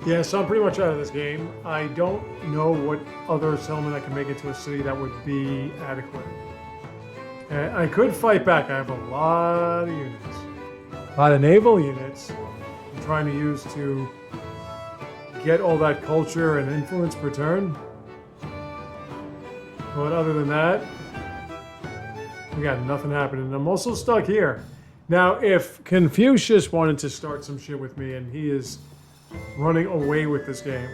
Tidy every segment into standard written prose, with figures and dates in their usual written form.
Yeah, so I'm pretty much out of this game. I don't know what other settlement I can make into a city that would be adequate. I could fight back. I have a lot of units. A lot of naval units I'm trying to use to get all that culture and influence per turn. But other than that, we got nothing happening. I'm also stuck here. Now, if Confucius wanted to start some shit with me and he is running away with this game,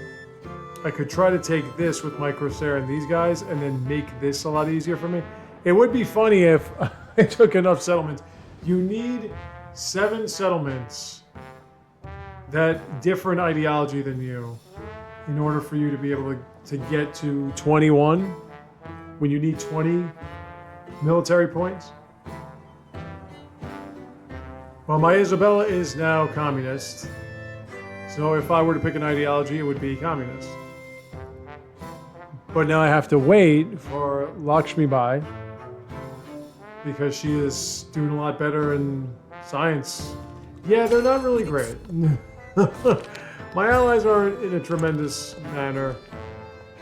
I could try to take this with my Corsair and these guys and then make this a lot easier for me. It would be funny if I took enough settlements. You need 7 settlements that different ideology than you in order for you to be able to get to 21 when you need 20 military points. Well, my Isabella is now communist. So if I were to pick an ideology, it would be communist. But now I have to wait for Lakshmi Bai because she is doing a lot better in science. Yeah, they're not really great. My allies are in a tremendous manner.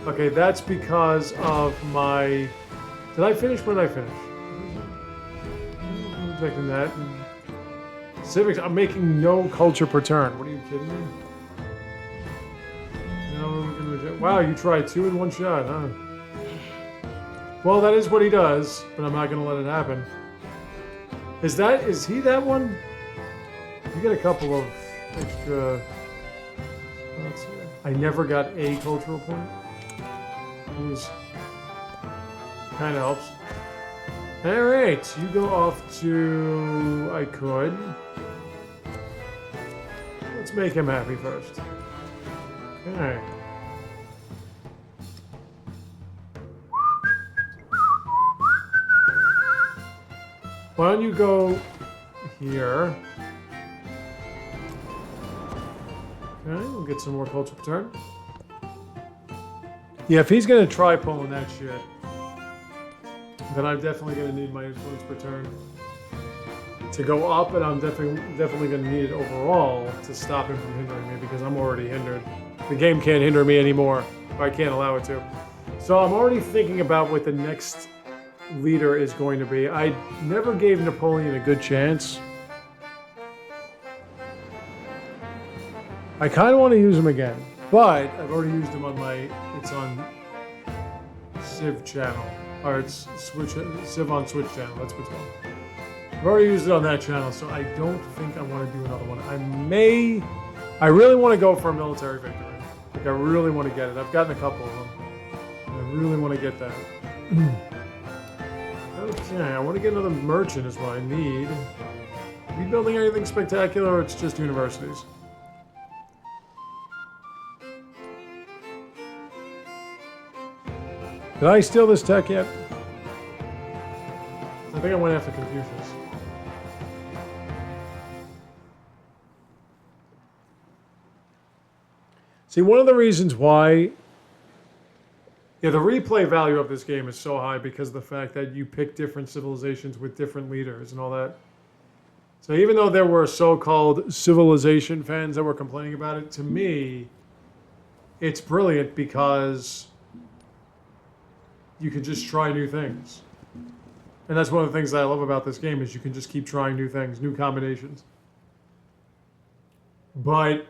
Okay, that's because of my... Did I finish? When did I finish? I'm checking that. Civics, I'm making no culture per turn. What are you kidding me? No, wow, you tried 2 in one shot, huh? Well, that is what he does, but I'm not going to let it happen. Is he that one? You get a couple of extra... Let's see. I never got a cultural point. It was... kind of helps. Alright, you go off to... I could. Let's make him happy first. Okay. Why don't you go here? Okay, we'll get some more culture per turn. Yeah, if he's gonna try pulling that shit, then I'm definitely gonna need my influence per turn to go up, and I'm definitely gonna need it overall to stop him from hindering me because I'm already hindered. The game can't hinder me anymore, or I can't allow it to. So I'm already thinking about what the next leader is going to be. I never gave Napoleon a good chance. I kind of want to use him again, but I've already used him on my... It's on Civ channel, or it's Civ on Switch channel. That's what's called. I've already used it on that channel, so I don't think I want to do another one. I really want to go for a military victory. Like, I really want to get it. I've gotten a couple of them. And I really want to get that. Okay, I want to get another merchant is what I need. Are we building anything spectacular, or it's just universities? Did I steal this tech yet? I think I went after Confucius. See, one of the reasons why... Yeah, the replay value of this game is so high because of the fact that you pick different civilizations with different leaders and all that. So even though there were so-called civilization fans that were complaining about it, to me, it's brilliant because you can just try new things. And that's one of the things that I love about this game is you can just keep trying new things, new combinations. But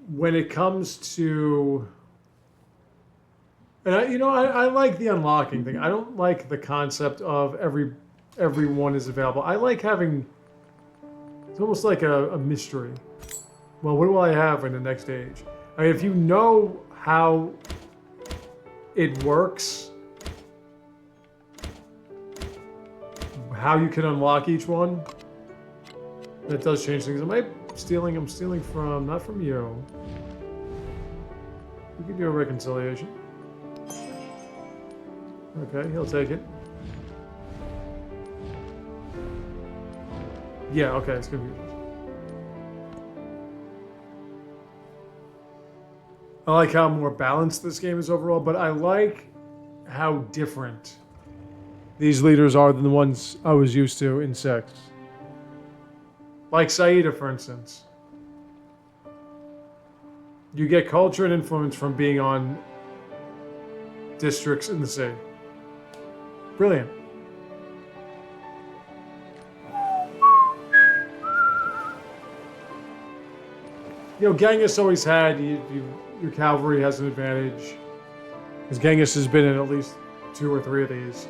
when it comes to... And I like the unlocking thing. I don't like the concept of everyone is available. I like having... It's almost like a mystery. Well, what will I have in the next age? I mean, if you know how it works, how you can unlock each one, that does change things. Am I stealing? I'm stealing from, not from you. We can do a reconciliation. Okay, he'll take it. Yeah, okay, it's confusing. I like how more balanced this game is overall, but I like how different these leaders are than the ones I was used to in 6. Like Sayyida, for instance. You get culture and influence from being on districts in the sea. Brilliant. You know, Genghis always had, your cavalry has an advantage. Because Genghis has been in at least 2 or 3 of these.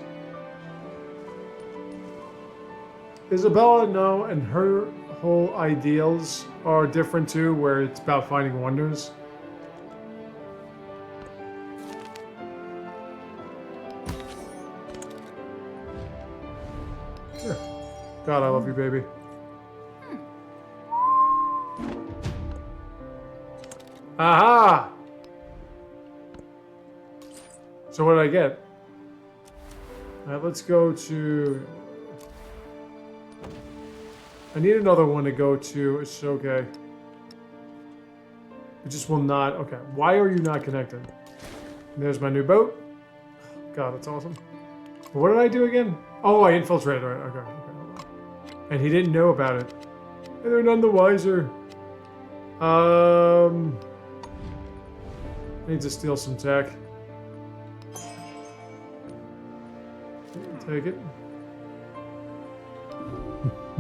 Isabella, no, and her whole ideals are different too, where it's about finding wonders. Here. God, I love you, baby. Aha! So what did I get? Alright, let's go to... I need another one to go to. It's okay. It just will not... Okay, why are you not connected? And there's my new boat. God, that's awesome. What did I do again? Oh, I infiltrated. Right, okay, hold on. And he didn't know about it. And they're none the wiser. I need to steal some tech. Take it.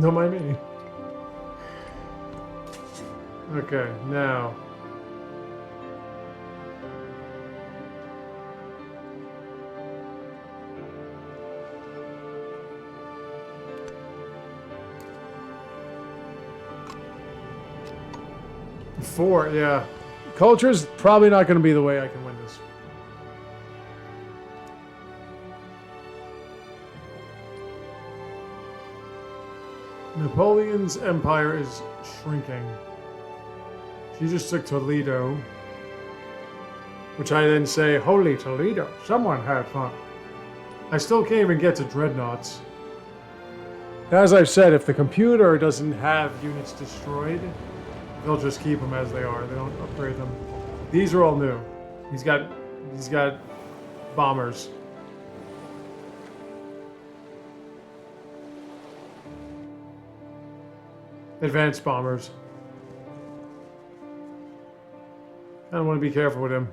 Don't mind me. Okay, now. Four, yeah. Culture's probably not going to be the way I can win this. Napoleon's empire is shrinking. She just took Toledo, which I then say, holy Toledo, someone had fun. I still can't even get to dreadnoughts. As I've said, if the computer doesn't have units destroyed, they'll just keep them as they are. They don't upgrade them. These are all new. He's got bombers. Advanced bombers. I don't want to be careful with him.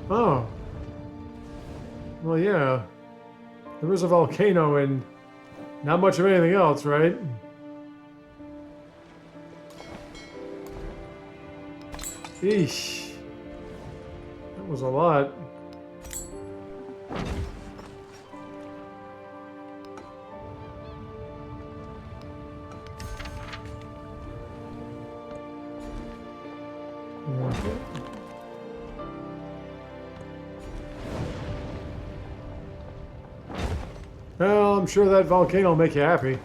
Oh. Well, yeah. There is a volcano and not much of anything else, right? Eesh. That was a lot. Well, I'm sure that volcano will make you happy.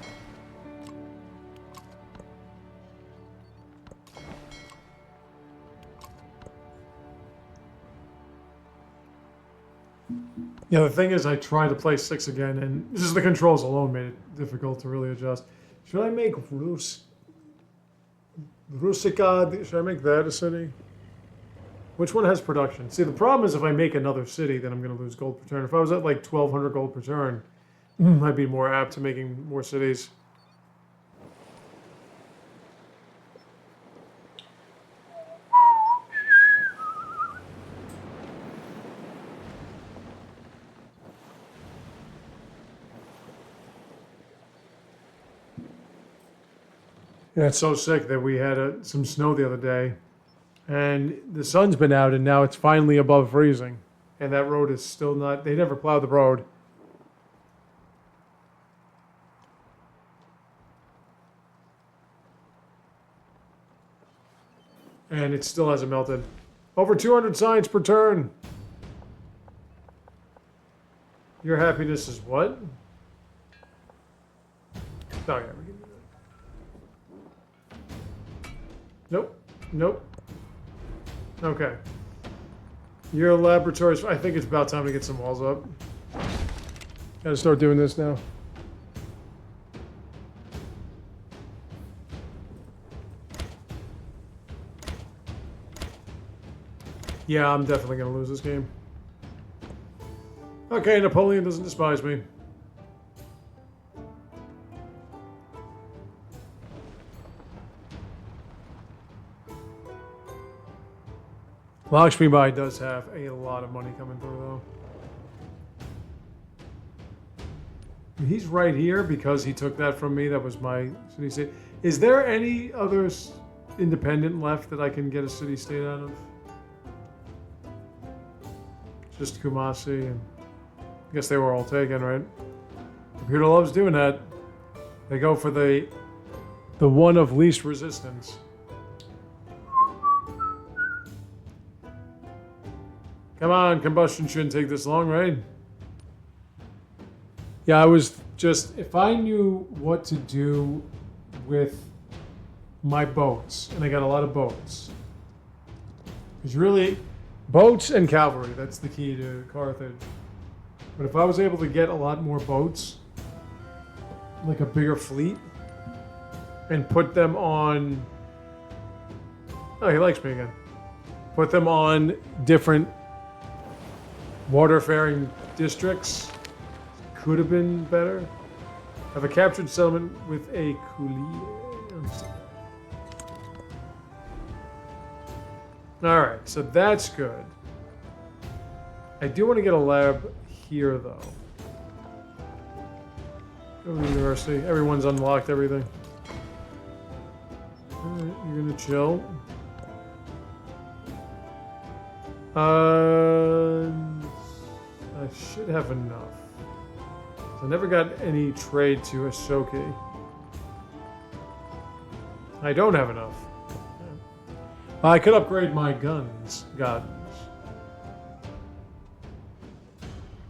Yeah, the thing is, I tried to play 6 again, and just the controls alone made it difficult to really adjust. Should I make Rusica? Should I make that a city? Which one has production? See, the problem is if I make another city, then I'm going to lose gold per turn. If I was at like 1,200 gold per turn, I'd be more apt to making more cities. Yeah, it's so sick that we had some snow the other day, and the sun's been out, and now it's finally above freezing. And that road is still not... They never plowed the road. And it still hasn't melted. Over 200 signs per turn. Your happiness is what? Oh, yeah, we can do that. Nope. Nope. Okay. Your laboratories... I think it's about time to get some walls up. Gotta start doing this now. Yeah, I'm definitely going to lose this game. Okay, Napoleon doesn't despise me. Lakshmi Bai does have a lot of money coming through, though. He's right here because he took that from me. That was my city state. Is there any other independent left that I can get a city state out of? Just Kumasi, and I guess they were all taken, right? Computer loves doing that. They go for the one of least resistance. Come on, combustion shouldn't take this long, right? Yeah, I was just, if I knew what to do with my boats, and I got a lot of boats. Because really, boats and cavalry, that's the key to Carthage. But if I was able to get a lot more boats, like a bigger fleet, and put them on... Oh, he likes me again. Put them on different waterfaring districts. Could have been better. Have a captured settlement with a coolie. Alright, so that's good. I do want to get a lab here, though. Go to the university. Everyone's unlocked everything. Alright, you're gonna chill. I should have enough. I never got any trade to Ashoki. I don't have enough. I could upgrade my guns. How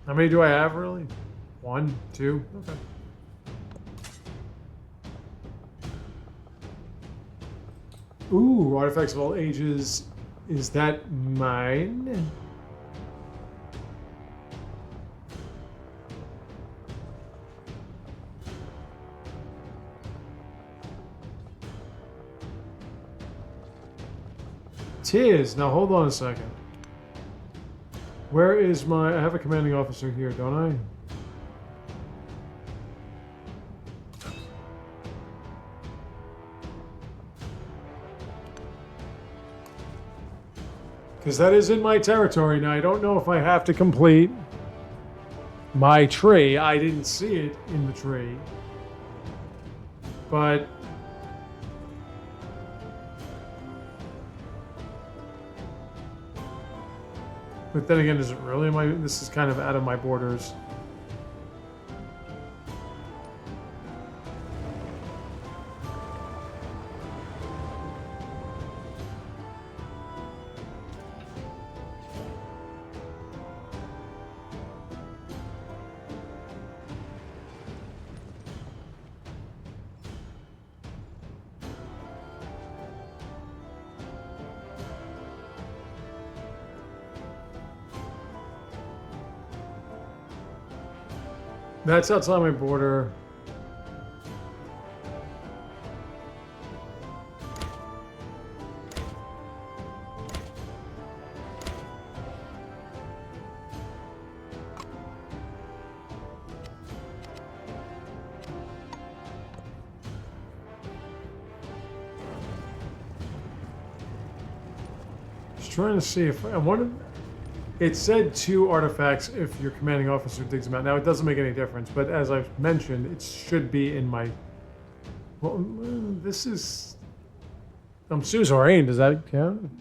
many do I have, really? 1, 2? Okay. Ooh, artifacts of all ages. Is that mine? Tis. Now hold on a second. Where is my... I have a commanding officer here, don't I? Because that is in my territory. Now, I don't know if I have to complete my tree. I didn't see it in the tree. But... But then again, is it really my... This is kind of out of my borders. That's outside my border. Just trying to see if I wanted... It said 2 artifacts if your commanding officer digs them out. Now, it doesn't make any difference, but as I've mentioned, it should be in my... Well, this is... Suzerain, does that count?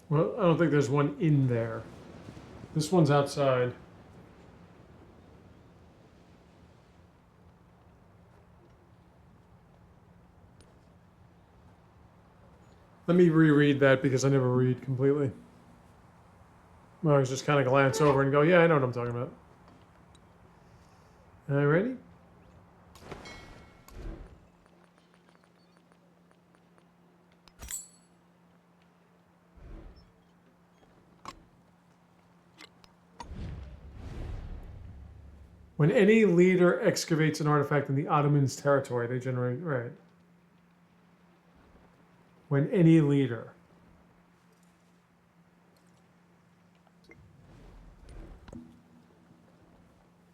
Well, I don't think there's one in there. This one's outside. Let me reread that because I never read completely. I always just kind of glance over and go, yeah, I know what I'm talking about. All right, ready? When any leader excavates an artifact in the Ottoman's territory, they generate... Right. When any leader.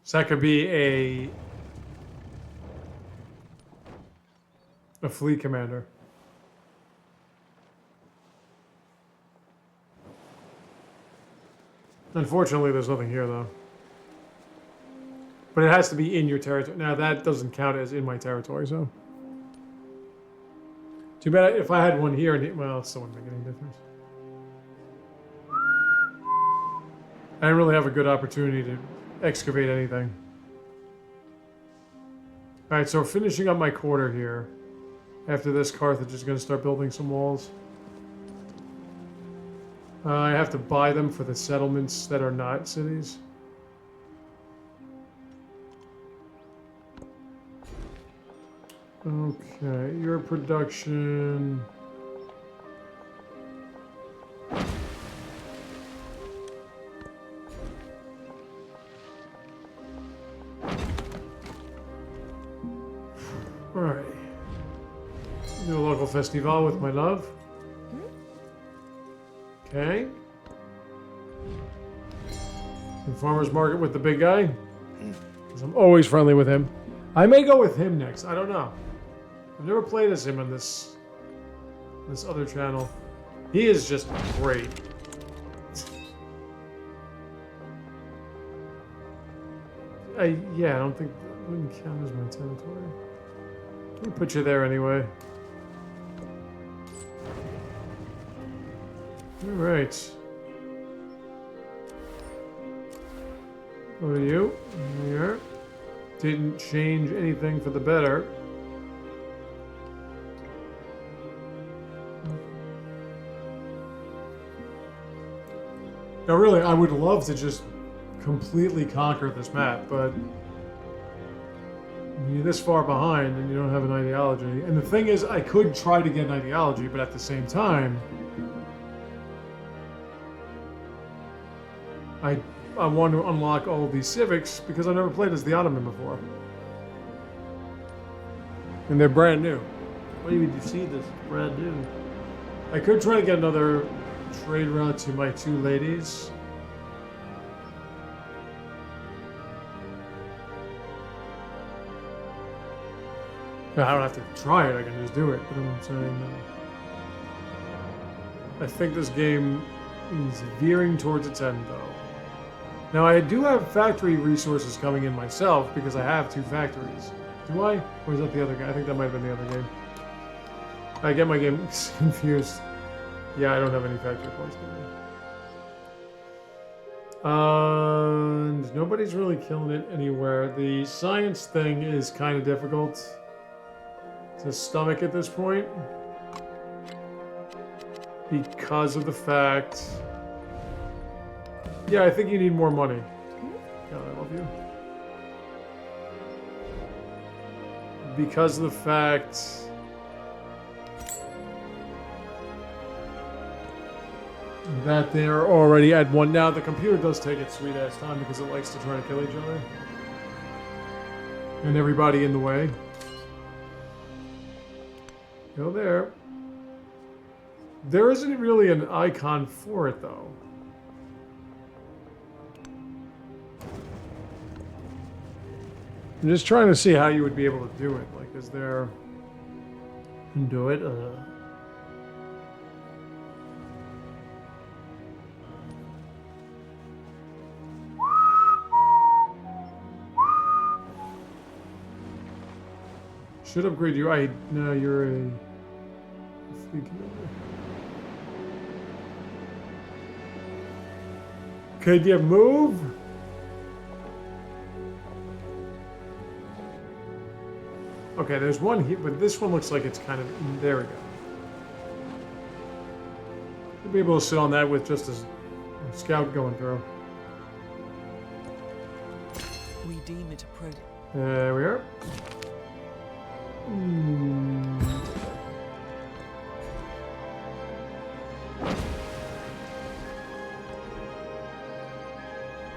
So that could be a fleet commander. Unfortunately, there's nothing here, though. But it has to be in your territory. Now, that doesn't count as in my territory, so... Too bad if I had one here, and well, it still wouldn't make any difference. I didn't really have a good opportunity to excavate anything. Alright, so finishing up my quarter here. After this, Carthage is going to start building some walls. I have to buy them for the settlements that are not cities. Okay, your production... Alright. Do a local festival with my love. Okay. And farmer's market with the big guy. 'Cause I'm always friendly with him. I may go with him next. I don't know. I've never played as him on this other channel. He is just great. Yeah, I don't think that wouldn't count as my territory. Let me put you there anyway. Alright. Go to you. Here. Didn't change anything for the better. Now really, I would love to just completely conquer this map, but you're this far behind and you don't have an ideology. And the thing is, I could try to get an ideology, but at the same time, I want to unlock all of these civics because I've never played as the Ottoman before. And they're brand new. What do you mean you see this? Brand new. I could try to get another trade route to my two ladies. I don't have to try it, I can just do it, but I'm saying I think this game is veering towards its end, though. Now, I do have factory resources coming in myself, because I have 2 factories. Do I? Or is that the other guy? I think that might have been the other game. I get my game confused. Yeah, I don't have any factory points. And nobody's really killing it anywhere. The science thing is kind of difficult to stomach at this point. Because of the fact... Yeah, I think you need more money. God, I love you. Because of the fact... that they're already at 1. Now, the computer does take its sweet-ass time because it likes to try to kill each other. And everybody in the way. Go there. There isn't really an icon for it, though. I'm just trying to see how you would be able to do it. Like, is there... Do it? Should upgrade you. No, you're a fleet commander. Could you move? Okay, there's one here, but this one looks like it's kind of... There we go. You'll be able to sit on that with just a scout going through. We deem it appropriate. There we are.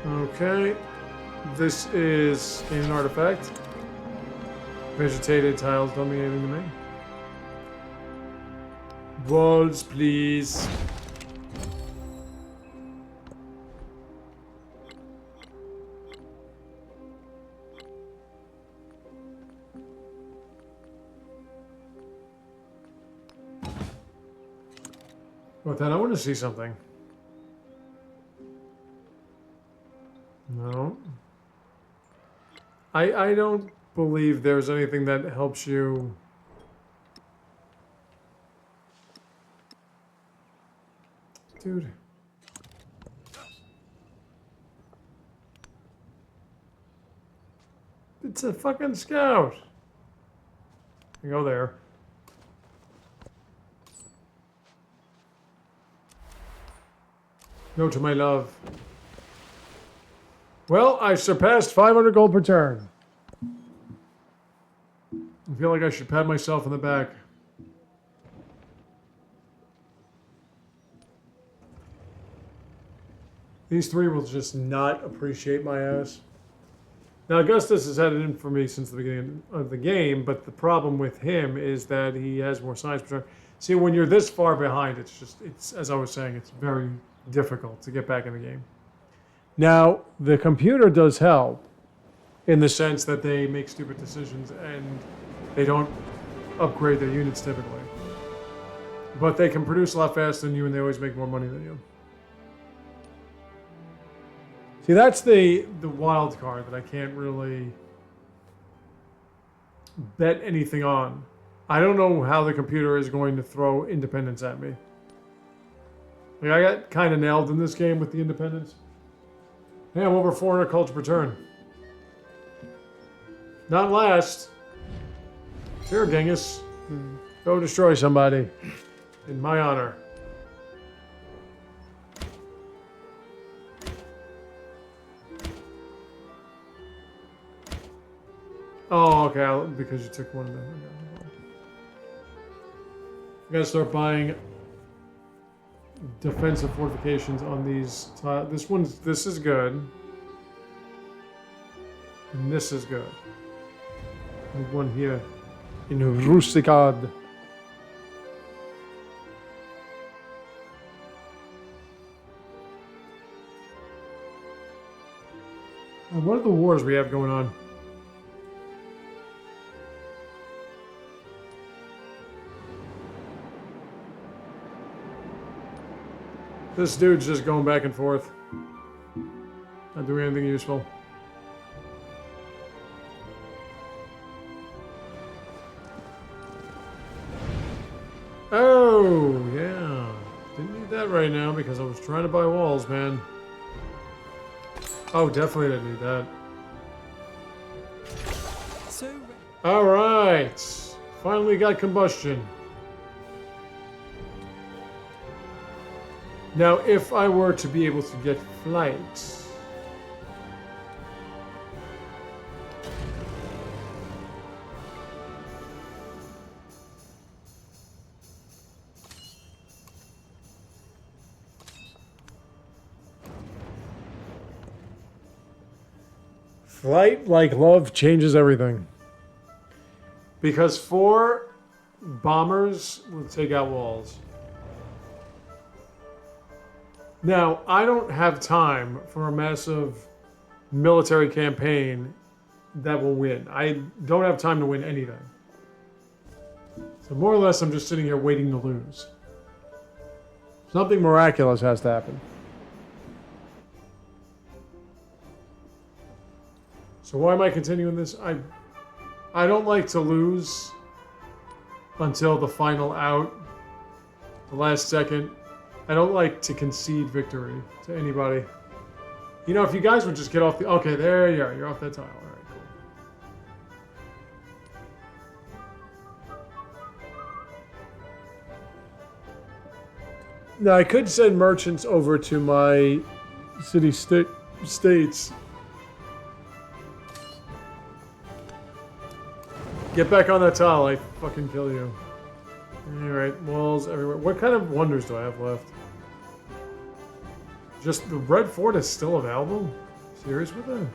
Okay. This is an artifact. Vegetated tiles don't mean anything to me. Walls, please. But then I want to see something. No. I don't believe there's anything that helps you. Dude. It's a fucking scout. You go there. Go to my love. Well, I surpassed 500 gold per turn. I feel like I should pat myself on the back. These three will just not appreciate my ass. Now, Augustus has had it in for me since the beginning of the game, but the problem with him is that he has more science per turn. See, when you're this far behind, it's as I was saying, it's very difficult to get back in the game. Now, the computer does help in the sense that they make stupid decisions and they don't upgrade their units typically. But they can produce a lot faster than you and they always make more money than you. See, that's the wild card that I can't really bet anything on. I don't know how the computer is going to throw independence at me. Like, I got kind of nailed in this game with the independence. Yeah, I'm over 400 culture per turn. Not last. Here, Genghis. Go destroy somebody. In my honor. Oh, okay, because you took one of them. I gotta start buying defensive fortifications on these. This is good. And this is good. There's one here in Rusticad. What are the wars we have going on? This dude's just going back and forth. Not doing anything useful. Oh, yeah. Didn't need that right now because I was trying to buy walls, man. Oh, definitely didn't need that. So Alright. Finally got combustion. Now, if I were to be able to get flight... Flight, like love, changes everything. Because 4 bombers will take out walls. Now, I don't have time for a massive military campaign that will win. I don't have time to win anything. So more or less, I'm just sitting here waiting to lose. Something miraculous has to happen. So why am I continuing this? I don't like to lose until the final out, the last second. I don't like to concede victory to anybody. You know, if you guys would just get off the... Okay, there you are. You're off that tile. All right, cool. Now, I could send merchants over to my states. Get back on that tile. I fucking kill you. Alright, walls everywhere. What kind of wonders do I have left? Just the Red Fort is still available? Serious with that?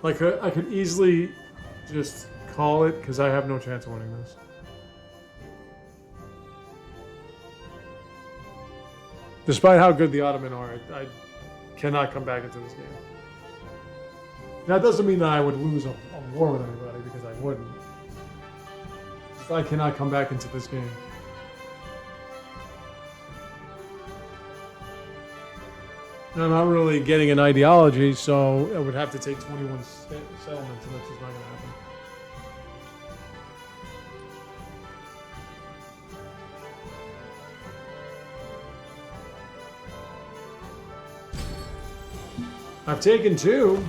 Like, I could easily just call it because I have no chance of winning this. Despite how good the Ottoman are, I cannot come back into this game. That doesn't mean that I would lose a war with anybody, because I wouldn't. Just I cannot come back into this game. And I'm not really getting an ideology, so I would have to take 21 settlements, and that's just not going to happen. I've taken 2.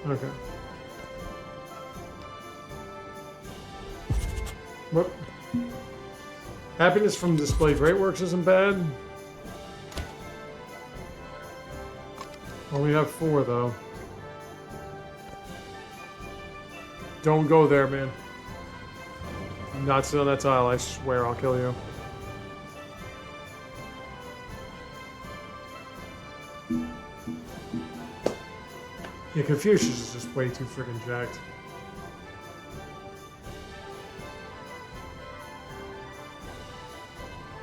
Okay. What? Happiness from display great works isn't bad. Only have 4 though. Don't go there, man. Not sit on that tile, I swear I'll kill you. Yeah, Confucius is just way too freaking jacked.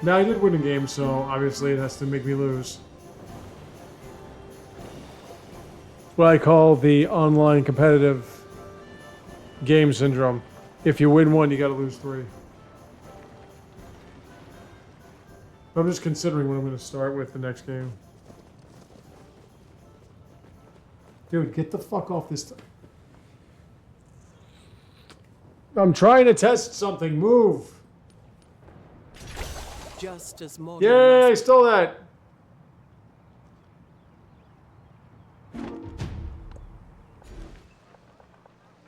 Now, I did win a game, so obviously it has to make me lose. It's what I call the online competitive game syndrome. If you win 1, you gotta lose 3. I'm just considering what I'm gonna start with the next game. Dude, get the fuck off this. I'm trying to test something. Move. Just as modern. Yay, I stole that.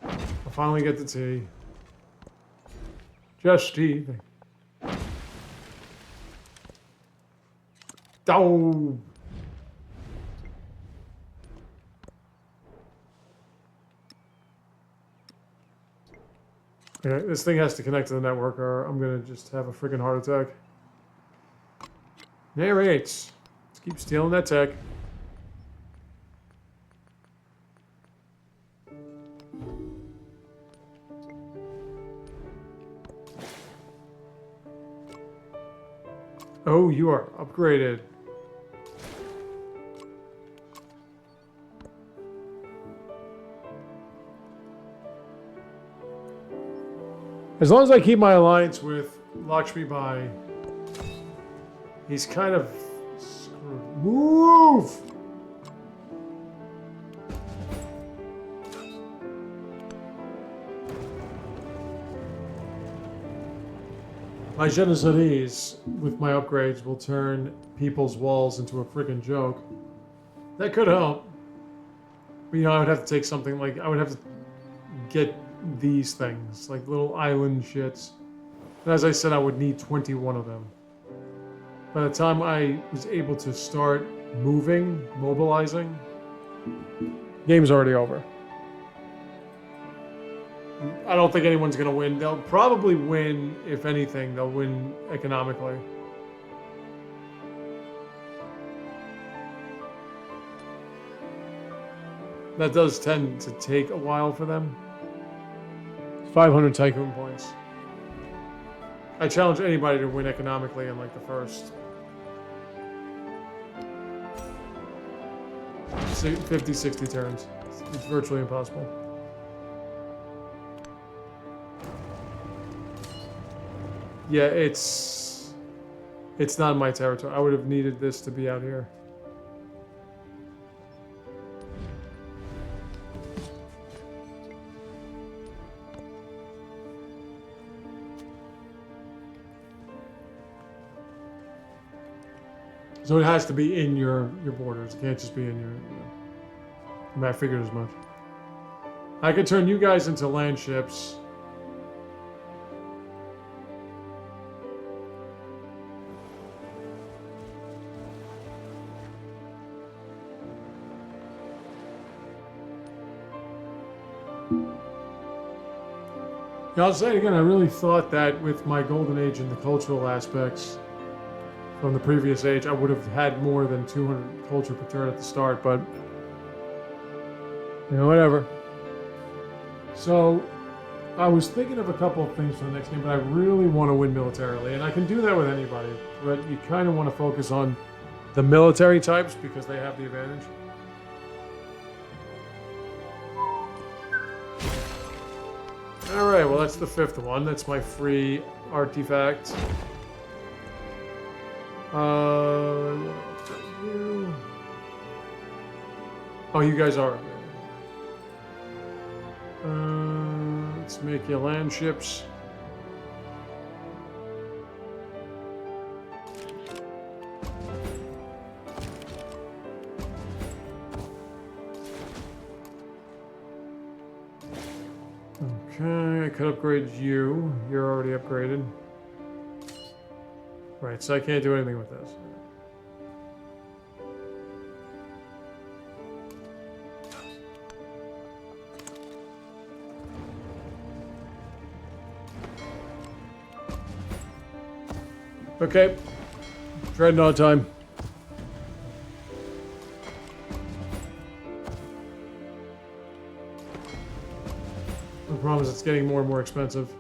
I'll finally get the tea. Just tea. Oh. Okay, this thing has to connect to the network or I'm gonna just have a freaking heart attack. Narrates. Let's keep stealing that tech. Oh, you are upgraded. As long as I keep my alliance with Lakshmi Bai, he's kind of screwed. Move! My Janissaries, with my upgrades, will turn people's walls into a friggin' joke. That could help. But, you know, I would have to take something like... I would have to get these things, like little island shits. And as I said, I would need 21 of them. By the time I was able to start moving, mobilizing, game's already over. I don't think anyone's going to win. They'll probably win, if anything, they'll win economically. That does tend to take a while for them. 500 tycoon points. I challenge anybody to win economically in like the first 50, 60 turns. It's virtually impossible. Yeah, it's not in my territory. I would have needed this to be out here. So it has to be in your borders. It can't just be in your... I mean, I figured as much. I could turn you guys into land ships. I'll say it again, I really thought that with my golden age and the cultural aspects from the previous age, I would have had more than 200 culture per turn at the start, but you know, whatever. So, I was thinking of a couple of things for the next game, but I really want to win militarily, and I can do that with anybody, but you kind of want to focus on the military types because they have the advantage. Alright, well that's the 5th one. That's my free artifact. You. Oh, you guys are. Let's make you land ships. Okay, I could upgrade you. You're already upgraded. Right, so I can't do anything with this. Okay. Dreadnought time. The problem is it's getting more and more expensive.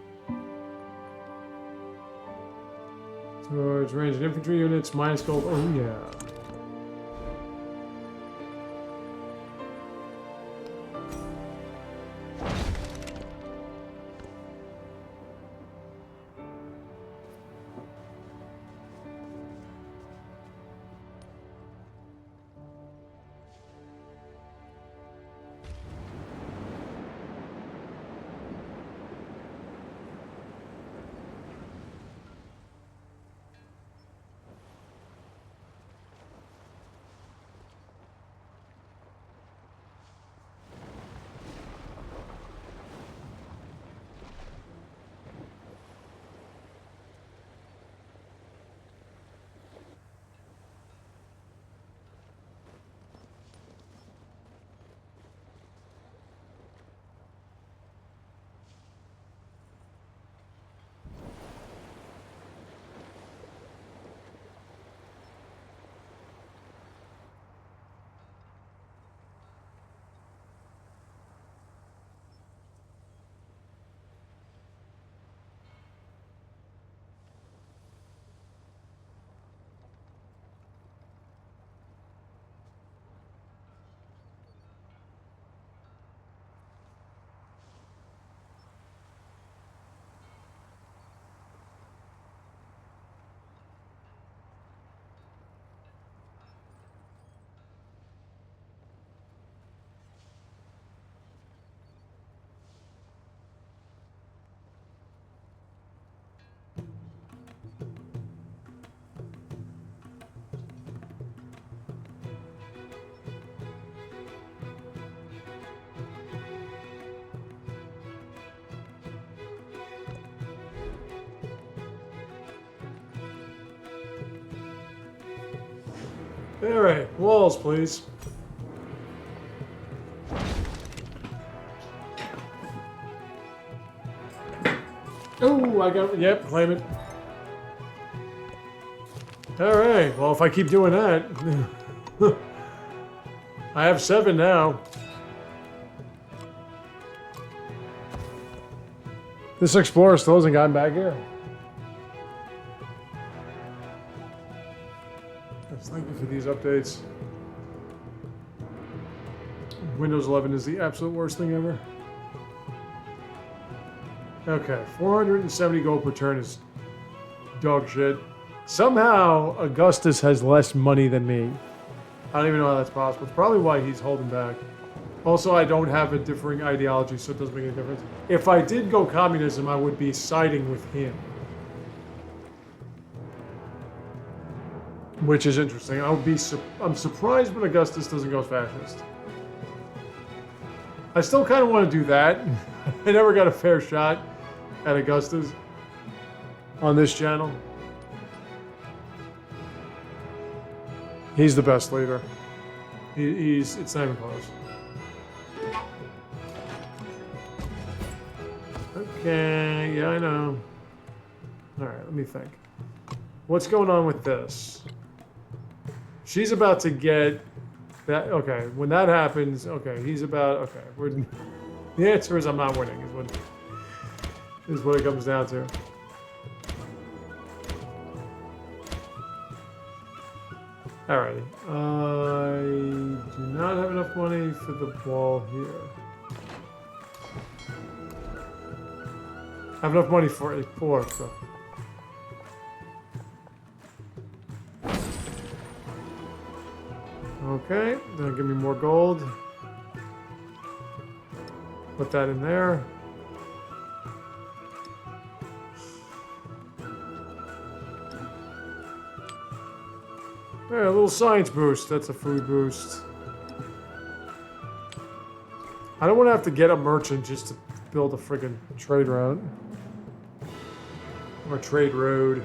Towards ranged infantry units, minus gold. Oh, yeah. Alright, walls, please. Oh, I got it. Yep, claim it. Alright, well, if I keep doing that... I have 7 now. This explorer still hasn't gotten back here. Thank you for these updates. Windows 11 is the absolute worst thing ever. Okay, 470 gold per turn is dog shit. Somehow, Augustus has less money than me. I don't even know how that's possible. It's probably why he's holding back. Also, I don't have a differing ideology, so it doesn't make any difference. If I did go communism, I would be siding with him. Which is interesting. I'm surprised when Augustus doesn't go fascist. I still kind of want to do that. I never got a fair shot at Augustus on this channel. He's the best leader. It's not even close. Okay, yeah, I know. Alright, let me think. What's going on with this? She's about to get that. Okay, when that happens, okay, he's about. Okay, the answer is I'm not winning. Is what. is what it comes down to. Alrighty. I do not have enough money for the ball here. I have enough money for a pork, though. Okay, then give me more gold. Put that in there. Yeah, a little science boost. That's a food boost. I don't want to have to get a merchant just to build a friggin' trade route. Or trade road.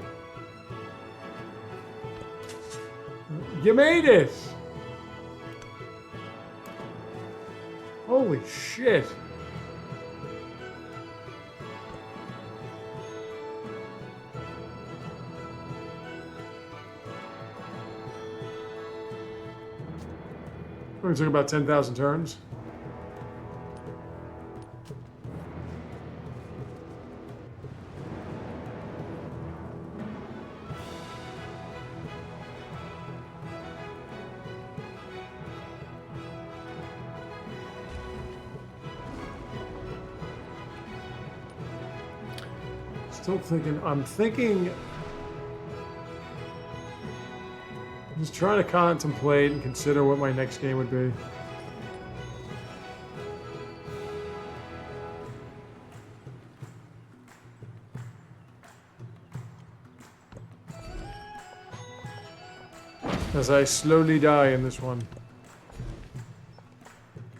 You made it! Holy shit. It took about 10,000 turns. Still thinking, I'm just trying to contemplate and consider what my next game would be. As I slowly die in this one.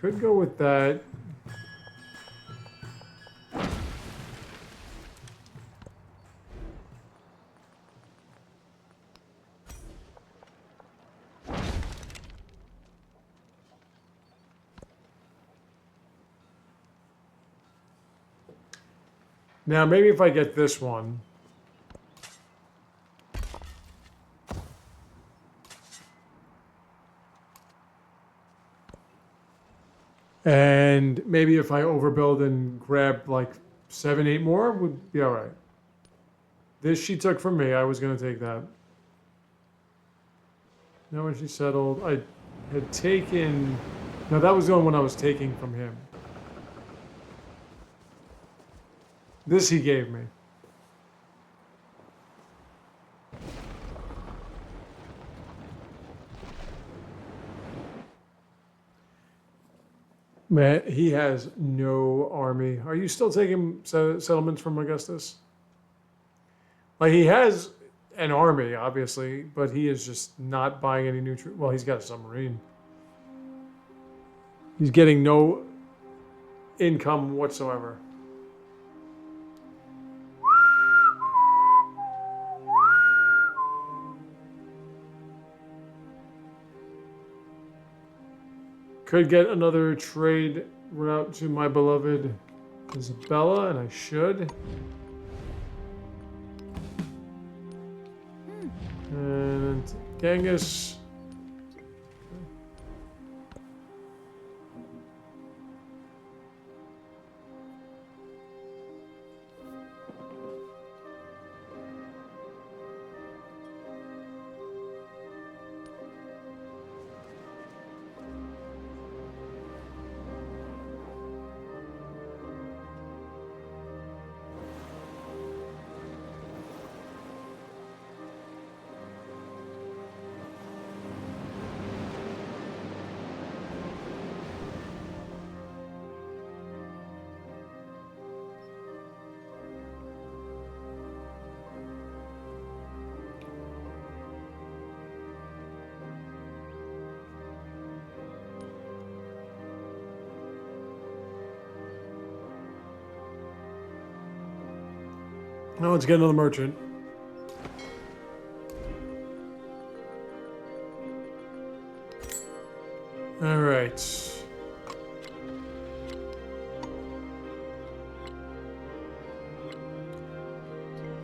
Could go with that. Now, maybe if I get this one. And maybe if I overbuild and grab like 7, 8 more, would be all right. This she took from me. I was going to take that. Now when she settled, I had taken... No, that was the only one I was taking from him. This he gave me. Man, he has no army. Are you still taking settlements from Augustus? Like, he has an army, obviously, but he is just not buying any new troops. Well, he's got a submarine. He's getting no income whatsoever. Could get another trade route to my beloved Isabella, and I should. And Genghis. Now let's get another merchant. All right.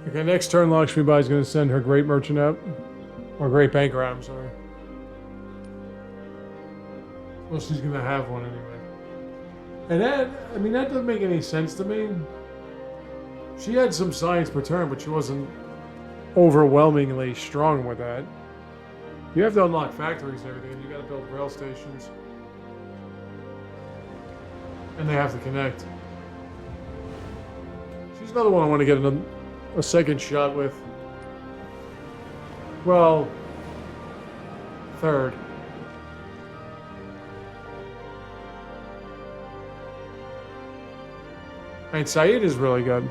Okay, next turn, Lakshmi Bai is going to send her great merchant out. Or great banker out, I'm sorry. Well, she's going to have one anyway. And that, I mean, that doesn't make any sense to me. She had some science per turn, but she wasn't overwhelmingly strong with that. You have to unlock factories and everything, and you gotta build rail stations. And they have to connect. She's another one I want to get a second shot with. Well, third. And Sayyida is really good.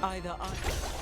Either I